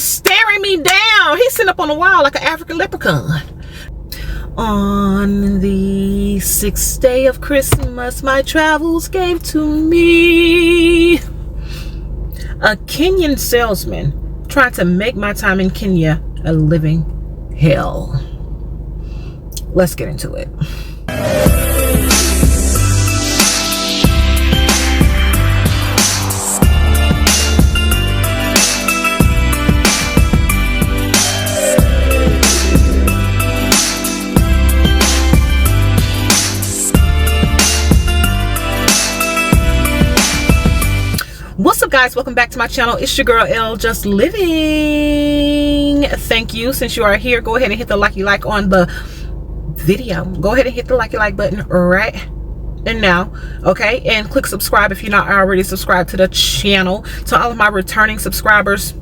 staring me down. He's sitting up on the wall like an African leprechaun. On the 6th day of Christmas, my travels gave to me a Kenyan salesman trying to make my time in Kenya a living hell. Let's get into it. What's up, guys? Welcome back to my channel. It's your girl L, just living. Thank you. Since you are here, go ahead and hit the like on the video. Go ahead and hit the like button right and now, okay? And click subscribe if you're not already subscribed to the channel. To all of my returning subscribers,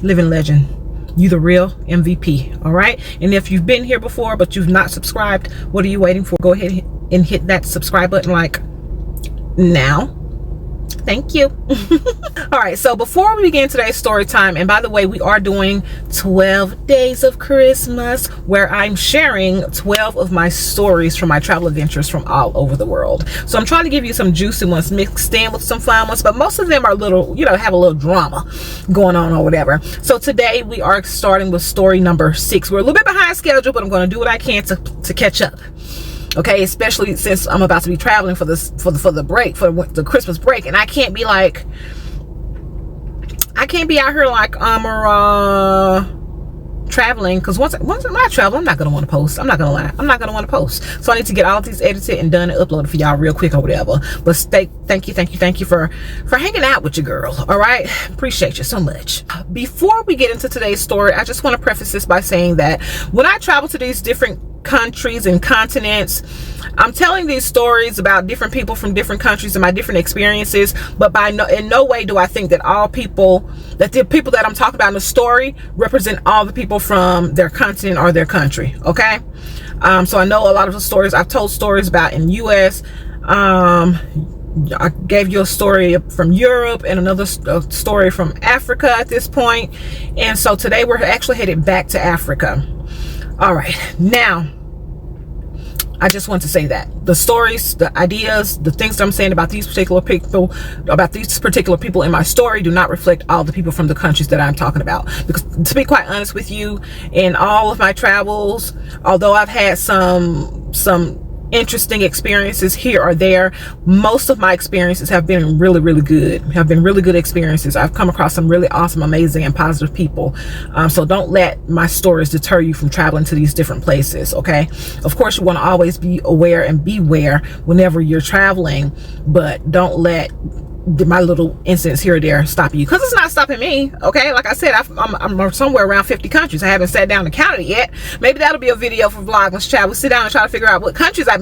living legend, you the real MVP. All right? And if you've been here before but you've not subscribed, what are you waiting for? Go ahead and hit that subscribe button like now. Thank you. All right, so before we begin today's story time, and by the way, we are doing 12 days of Christmas where I'm sharing 12 of my stories from my travel adventures from all over the world. So I'm trying to give you some juicy ones mixed in with some fun ones, but most of them are little, you know, have a little drama going on or whatever. So today we are starting with story number 6. We're a little bit behind schedule, but I'm going to do what I can to catch up. Okay, especially since I'm about to be traveling for the break, for the Christmas break, and I can't be out here like traveling, because once I travel, I'm not gonna want to post. I'm not gonna lie, I'm not gonna want to post. So I need to get all of these edited and done and uploaded for y'all real quick or whatever. But thank you for hanging out with your girl. All right, appreciate you so much. Before we get into today's story, I just want to preface this by saying that when I travel to these different countries and continents, I'm telling these stories about different people from different countries and my different experiences, but in no way do I think that the people that I'm talking about in the story represent all the people from their continent or their country. Okay, so I know a lot of the stories I've told stories about in US. I gave you a story from Europe and another story from Africa at this point, and so today we're actually headed back to Africa. All right, now I just want to say that the stories, the ideas, the things that I'm saying about these particular people in my story do not reflect all the people from the countries that I'm talking about. Because to be quite honest with you, in all of my travels, although I've had some interesting experiences here or there, most of my experiences have been really good experiences. I've come across some really awesome, amazing, and positive people. So don't let my stories deter you from traveling to these different places. Okay, of course you want to always be aware and beware whenever you're traveling, but don't let my little incidents here or there stop you, because it's not stopping me. Okay, like I said, I'm somewhere around 50 countries. I haven't sat down and counted it yet. Maybe that'll be a video for Vlogmas Chat. We'll sit down and try to figure out what countries I've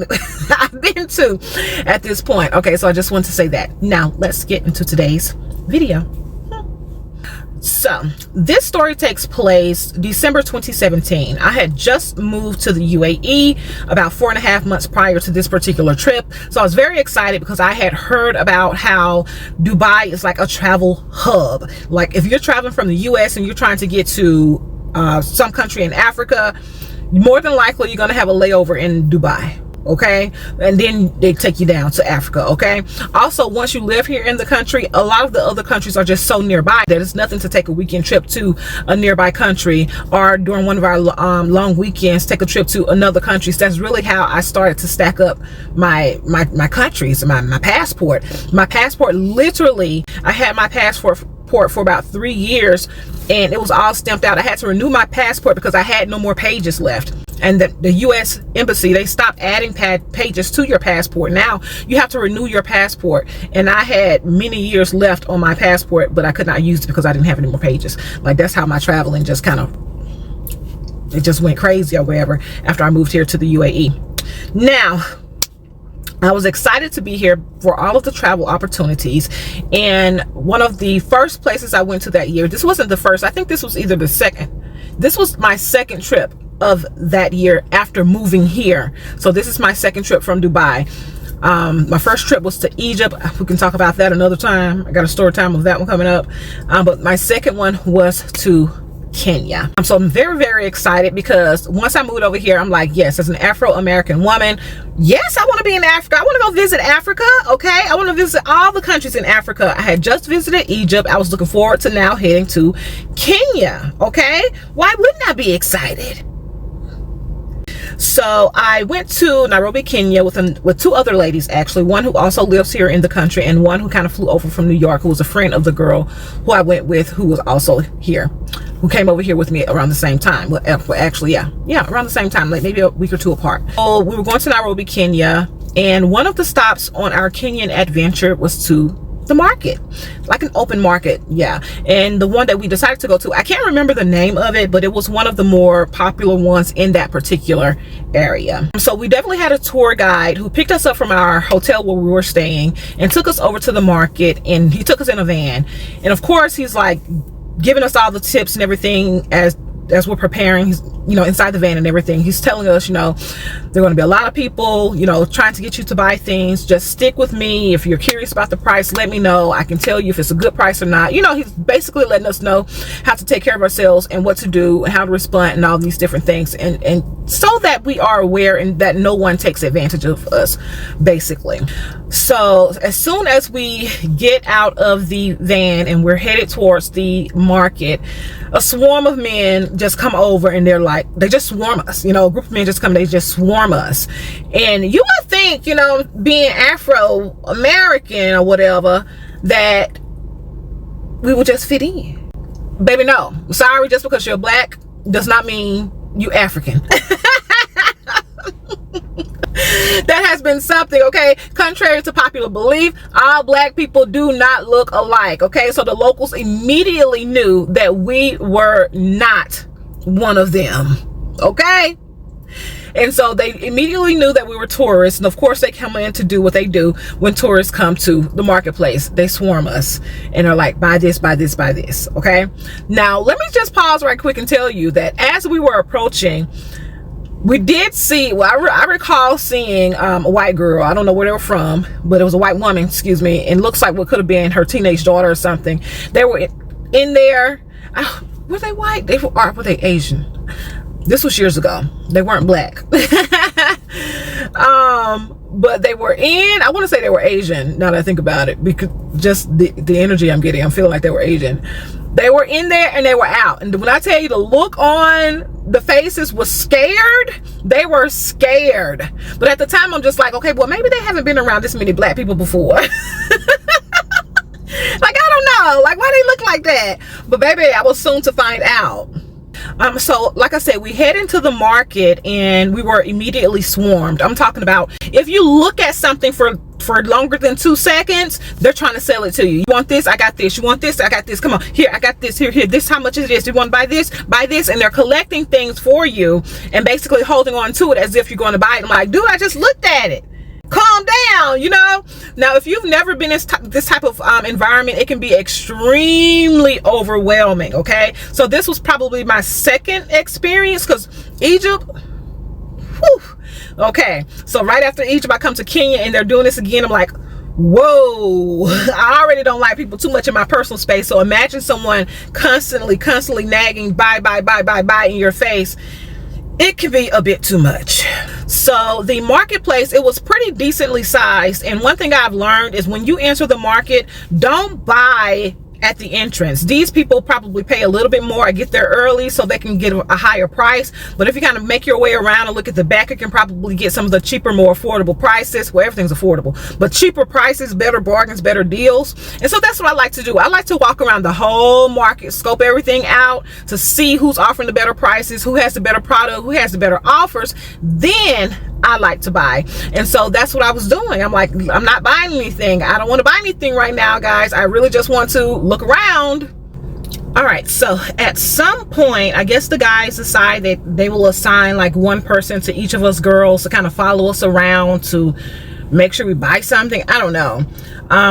been to at this point. Okay, so I just want to say that. Now let's get into today's video. So this story takes place December 2017. I had just moved to the UAE about 4.5 months prior to this particular trip. So I was very excited because I had heard about how Dubai is like a travel hub. Like if you're traveling from the US and you're trying to get to some country in Africa, more than likely you're going to have a layover in Dubai. Okay, and then they take you down to Africa. Okay, also once you live here in the country, a lot of the other countries are just so nearby that it's nothing to take a weekend trip to a nearby country, or during one of our long weekends take a trip to another country. So that's really how I started to stack up my countries, my passport. Literally, I had my passport for about 3 years and it was all stamped out. I had to renew my passport because I had no more pages left. And the U.S. Embassy, they stopped adding pages to your passport. Now you have to renew your passport. And I had many years left on my passport, but I could not use it because I didn't have any more pages. Like that's how my traveling just it just went crazy or whatever after I moved here to the UAE. Now, I was excited to be here for all of the travel opportunities. And one of the first places I went to that year, this wasn't the first, I think this was either the second. This was my second trip of that year after moving here. So this is my second trip from Dubai. My first trip was to Egypt. We can talk about that another time. I got a story time of that one coming up. But my second one was to Kenya. So I'm very, very excited because once I moved over here, I'm like, yes, as an Afro-American woman, yes, I want to be in Africa. I want to go visit Africa. Okay, I want to visit all the countries in Africa. I had just visited Egypt. I was looking forward to now heading to Kenya. Okay, why wouldn't I be excited? So I went to Nairobi, Kenya with two other ladies, actually. One who also lives here in the country, and one who kind of flew over from New York, who was a friend of the girl who I went with, who was also here, who came over here with me around the same time. Well, actually, yeah, around the same time, like maybe a week or two apart. So we were going to Nairobi, Kenya, and one of the stops on our Kenyan adventure was to the market, like an open market. Yeah, and the one that we decided to go to, I can't remember the name of it, but it was one of the more popular ones in that particular area. So we definitely had a tour guide who picked us up from our hotel where we were staying and took us over to the market, and he took us in a van, and of course he's like giving us all the tips and everything as we're preparing. He's, you know, inside the van and everything, he's telling us, you know, there are going to be a lot of people, you know, trying to get you to buy things. Just stick with me. If you're curious about the price, let me know. I can tell you if it's a good price or not. You know, he's basically letting us know how to take care of ourselves and what to do and how to respond and all these different things, and so that we are aware and that no one takes advantage of us, basically. So as soon as we get out of the van and we're headed towards the market, a swarm of men just come over, and they just swarm us. You know, a group of men just come, they just swarm us. And you would think, you know, being Afro-American or whatever, that we would just fit in. Baby, no. Sorry, just because you're black does not mean you African. That has been something, okay? Contrary to popular belief, all black people do not look alike, okay? So the locals immediately knew that we were not one of them, okay? And so they immediately knew that we were tourists, and of course they come in to do what they do when tourists come to the marketplace. They swarm us and are like, buy this, buy this, buy this, okay? Now let me just pause right quick and tell you that as we were approaching, we did see, well, I recall seeing a white girl. I don't know where they were from, but it was a white woman, excuse me, and looks like what could have been her teenage daughter or something. They were in there. Were they white? Were they Asian? This was years ago. They weren't black. But they were in, I want to say they were Asian, now that I think about it, because just the energy I'm getting, I'm feeling like they were Asian. They were in there and they were out. And when I tell you the look on the faces was scared, they were scared. But at the time, I'm just like, okay, well, maybe they haven't been around this many black people before. Like, I don't know. Like, why they look like that? But baby, I was soon to find out. So like I said, we head into the market and we were immediately swarmed. I'm talking about, if you look at something for longer than 2 seconds, they're trying to sell it to you. You want this? I got this. You want this? I got this. Come on, here, I got this. Here, this, how much is this? You want to buy this? Buy this. And they're collecting things for you and basically holding on to it as if you're going to buy it. I'm like, dude, I just looked at it. Calm down, you know. Now, if you've never been in this type of environment, it can be extremely overwhelming, okay? So this was probably my second experience, because Egypt, whew, okay. So right after Egypt, I come to Kenya and they're doing this again. I'm like, whoa, I already don't like people too much in my personal space. So imagine someone constantly nagging, buy in your face. It can be a bit too much. So the marketplace, it was pretty decently sized. And one thing I've learned is when you enter the market, don't buy at the entrance. These people probably pay a little bit more. I get there early so they can get a higher price. But if you kind of make your way around and look at the back, you can probably get some of the cheaper, more affordable prices. Well, everything's affordable, but cheaper prices, better bargains, better deals. And so that's what I like to do. I like to walk around the whole market, scope everything out to see who's offering the better prices, who has the better product, who has the better offers. Then I like to buy. And so that's what I was doing. I'm like, I'm not buying anything. I don't want to buy anything right now, guys. I really just want to look around. All right, so at some point, I guess the guys decide that they will assign like one person to each of us girls to kind of follow us around to make sure we buy something. I don't know.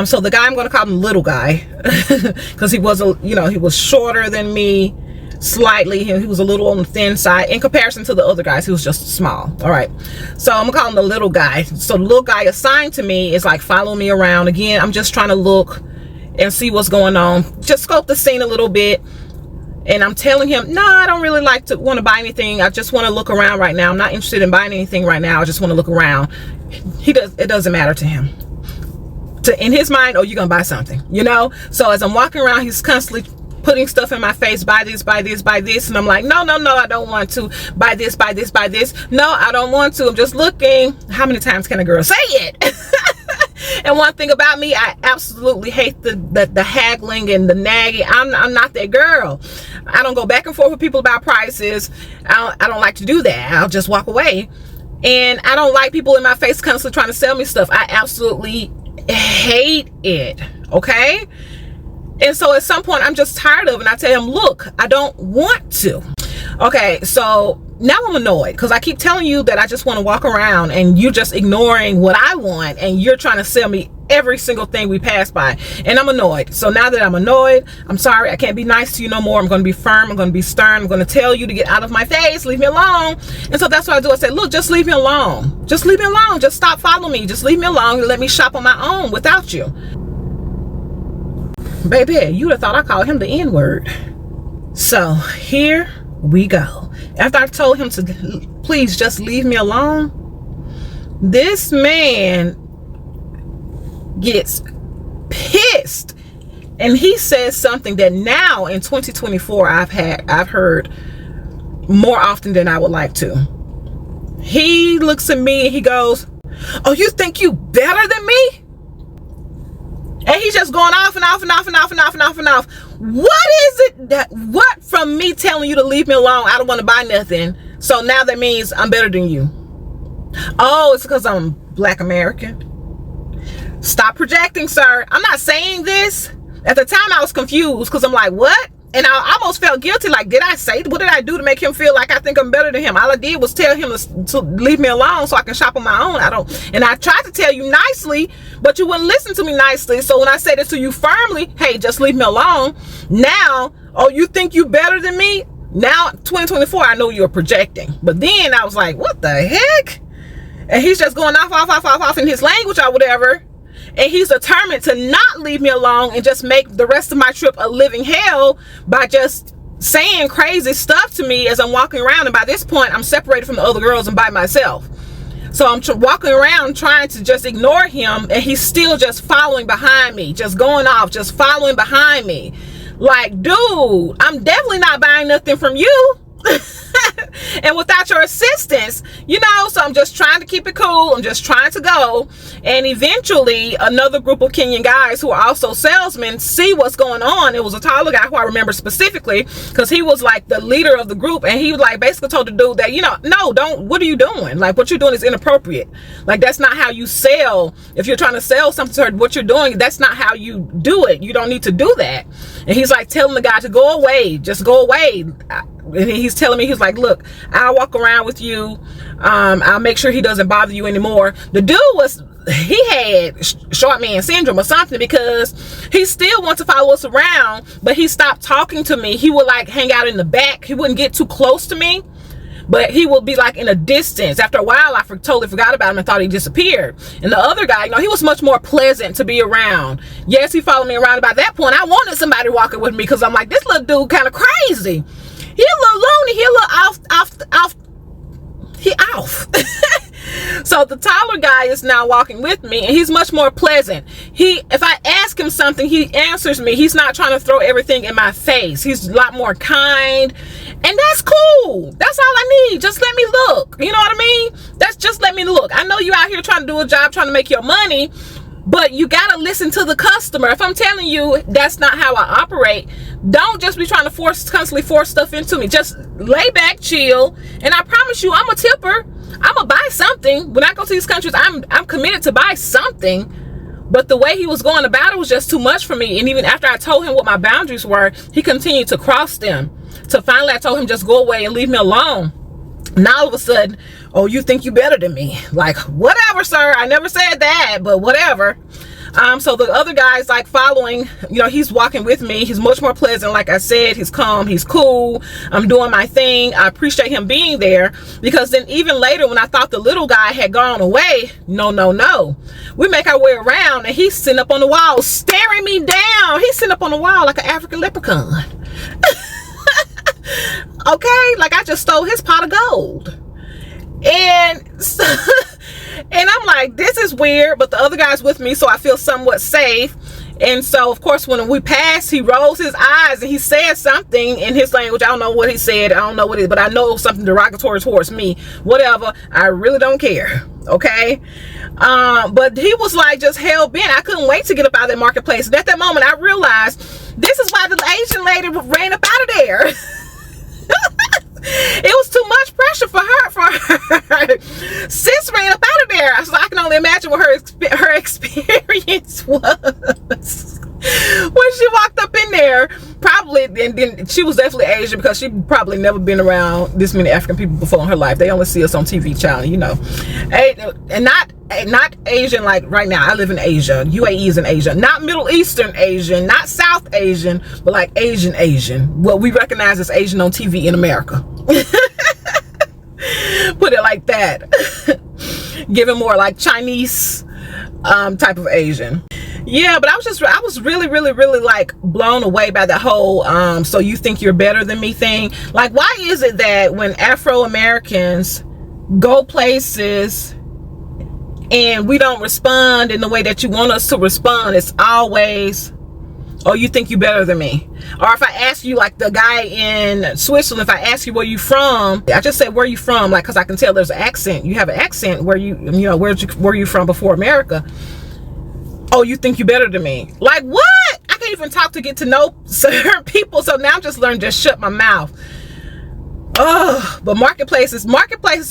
So the guy, I'm going to call him little guy, because he was he was shorter than me slightly. He was a little on the thin side in comparison to the other guys. He was just small. All right, so I'm gonna call him the little guy. So the little guy assigned to me is like, follow me around. Again, I'm just trying to look and see what's going on, just scope the scene a little bit. And I'm telling him, no, I don't really want to buy anything. I just want to look around right now. I'm not interested in buying anything right now. I just want to look around. It doesn't matter to him. In his mind, oh, you're going to buy something, you know? So as I'm walking around, he's constantly putting stuff in my face, buy this, buy this, buy this. And I'm like, no, I don't want to buy this, buy this, buy this. No, I don't want to. I'm just looking. How many times can a girl say it? And one thing about me, I absolutely hate the haggling and the nagging. I'm not that girl. I don't go back and forth with people about prices. I don't like to do that. I'll just walk away. And I don't like people in my face constantly trying to sell me stuff. I absolutely hate it. Okay? And so at some point I'm just tired of it, and I tell him, look, I don't want to. Okay, so now I'm annoyed because I keep telling you that I just want to walk around, and you're just ignoring what I want, and you're trying to sell me every single thing we pass by, and I'm annoyed. So now that I'm annoyed, I'm sorry, I can't be nice to you no more. I'm going to be firm. I'm going to be stern. I'm going to tell you to get out of my face. Leave me alone. And so that's what I do. I say, look, just leave me alone. Just leave me alone. Just stop following me. Just leave me alone and let me shop on my own without you. Baby, you would have thought I called him the N-word. So here we go. After I told him to please just leave me alone, this man gets pissed, and he says something that now in 2024 I've heard more often than I would like to. He looks at me and he goes, oh, you think you better than me? And he's just going off and off and off and off and off and off and off. What is it what from me telling you to leave me alone, I don't want to buy nothing, so now that means I'm better than you? Oh, it's because I'm Black American. Stop projecting, sir. I'm not saying this. At the time I was confused because I'm like, what? And I almost felt guilty. Like, what did I do to make him feel like I think I'm better than him? All I did was tell him to leave me alone so I can shop on my own. And I tried to tell you nicely, but you wouldn't listen to me nicely. So when I said it to you firmly, hey, just leave me alone. Now, oh, you think you better than me? Now, 2024, I know you're projecting. But then I was like, what the heck? And he's just going off in his language or whatever. And he's determined to not leave me alone and just make the rest of my trip a living hell by just saying crazy stuff to me as I'm walking around. And by this point, I'm separated from the other girls and by myself. So I'm walking around trying to just ignore him, and he's still just following behind me, just going off, just following behind me. Like, dude, I'm definitely not buying nothing from you. And without your assistance, you know, so I'm just trying to keep it cool. I'm just trying to go. And eventually another group of Kenyan guys who are also salesmen see what's going on. It was a taller guy who I remember specifically because he was like the leader of the group, and he was like basically told the dude that, you know, no, don't, what are you doing? Like, what you're doing is inappropriate. Like, that's not how you sell. If you're trying to sell something to her, what you're doing, that's not how you do it. You don't need to do that. And he's like telling the guy to go away, just go away. And he's telling me, he's like, look, I'll walk around with you. I'll make sure he doesn't bother you anymore. The dude he had short man syndrome or something, because he still wants to follow us around, but he stopped talking to me. He would like hang out in the back. He wouldn't get too close to me, but he would be like in a distance. After a while, I totally forgot about him and thought he disappeared. And the other guy, you know, he was much more pleasant to be around. Yes, he followed me around. By that point, I wanted somebody walking with me because I'm like, this little dude kind of crazy. He a little lonely. He a little off. So the taller guy is now walking with me, and he's much more pleasant. If I ask him something, he answers me. He's not trying to throw everything in my face. He's a lot more kind, and that's cool. That's all I need. Just let me look. You know what I mean? That's just let me look. I know you out here trying to do a job, trying to make your money, but you gotta listen to the customer. If I'm telling you that's not how I operate, don't just be trying to constantly force stuff into me. Just lay back, chill, and I promise you, I'm a tipper. I'm gonna buy something. When I go to these countries, I'm committed to buy something. But the way he was going about it was just too much for me. And even after I told him what my boundaries were, he continued to cross them. So finally I told him, just go away and leave me alone. Now all of a sudden, oh, you think you better than me? Like, whatever, sir. I never said that, but whatever. So the other guy's like following, you know, he's walking with me. He's much more pleasant. Like I said, he's calm, he's cool. I'm doing my thing. I appreciate him being there, because then even later when I thought the little guy had gone away, no. We make our way around, and he's sitting up on the wall staring me down. He's sitting up on the wall like an African leprechaun. Okay, like I just stole his pot of gold. And so, and I'm like, this is weird, but the other guy's with me, so I feel somewhat safe. And so, of course, when we passed, he rolls his eyes and he said something in his language. I don't know what he said. I don't know what it is, but I know something derogatory towards me. Whatever. I really don't care. Okay. But he was like just hell bent. I couldn't wait to get up out of that marketplace. And at that moment, I realized this is why the Asian lady ran up out of there. It was too much pressure for her. Sis ran up out of there. So I can only imagine what her experience was when she walked up in there. Probably, and then she was definitely Asian, because she probably never been around this many African people before in her life. They only see us on TV channel, you know. And not Asian like right now. I live in Asia. UAE is in Asia. Not Middle Eastern Asian, not South Asian, but like Asian. What we recognize as Asian on TV in America. Put it like that. Giving more like Chinese type of Asian. Yeah, but I was really like blown away by the whole so you think you're better than me thing. Like, why is it that when Afro-Americans go places and we don't respond in the way that you want us to respond, it's always, oh, you think you better than me? Or if I ask you, like the guy in Switzerland, if I ask you where you from, I just say where you from, like, because I can tell there's an accent. You have an accent where you know, where you from before America. Oh, you think you better than me? Like, what? I can't even talk to get to know certain people. So now I'm just learning to just shut my mouth. Oh, but marketplaces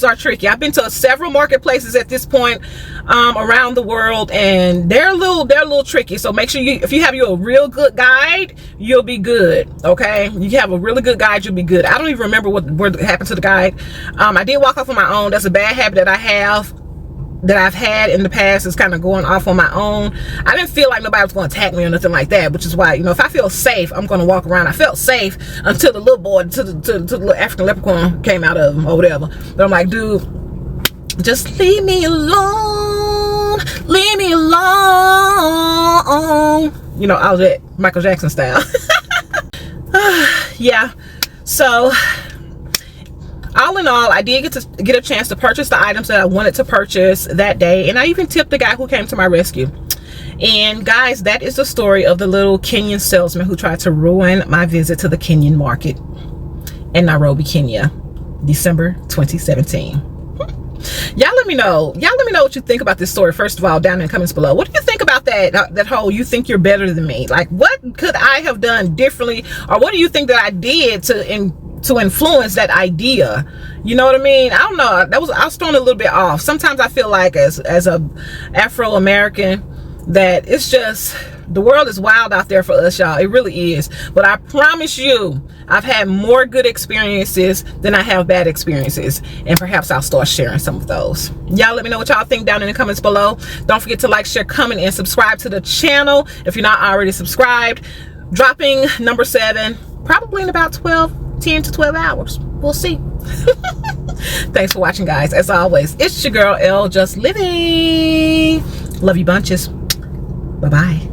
are tricky. I've been to several marketplaces at this point around the world, and they're a little tricky. So make sure if you have a real good guide, you'll be good. Okay, you have a really good guide, you'll be good. I don't even remember what happened to the guide. I did walk off on my own. That's a bad habit that I have, that I've had in the past, is kind of going off on my own. I didn't feel like nobody was going to attack me or nothing like that, which is why, you know, if I feel safe, I'm going to walk around. I felt safe until the little boy, to the little African leprechaun came out of him or whatever. But I'm like, dude, just leave me alone. Leave me alone. You know, I was at Michael Jackson style. Yeah. So all in all, I did get a chance to purchase the items that I wanted to purchase that day, and I even tipped the guy who came to my rescue. And guys, that is the story of the little Kenyan salesman who tried to ruin my visit to the Kenyan market in Nairobi, Kenya, December 2017. Y'all let me know what you think about this story. First of all, down in the comments below, what do you think about that whole you think you're better than me? Like, what could I have done differently, or what do you think that I did to influence that idea? You know what I mean? I don't know. I was thrown a little bit off. Sometimes I feel like as a Afro-American that it's just, the world is wild out there for us, y'all. It really is. But I promise you, I've had more good experiences than I have bad experiences, and perhaps I'll start sharing some of those. Y'all let me know what y'all think down in the comments below. Don't forget to like, share, comment, and subscribe to the channel if you're not already subscribed. Dropping number 7 probably in about 10 to 12 hours. We'll see. Thanks for watching, guys. As always, it's your girl Elle, just living. Love you bunches. Bye-bye.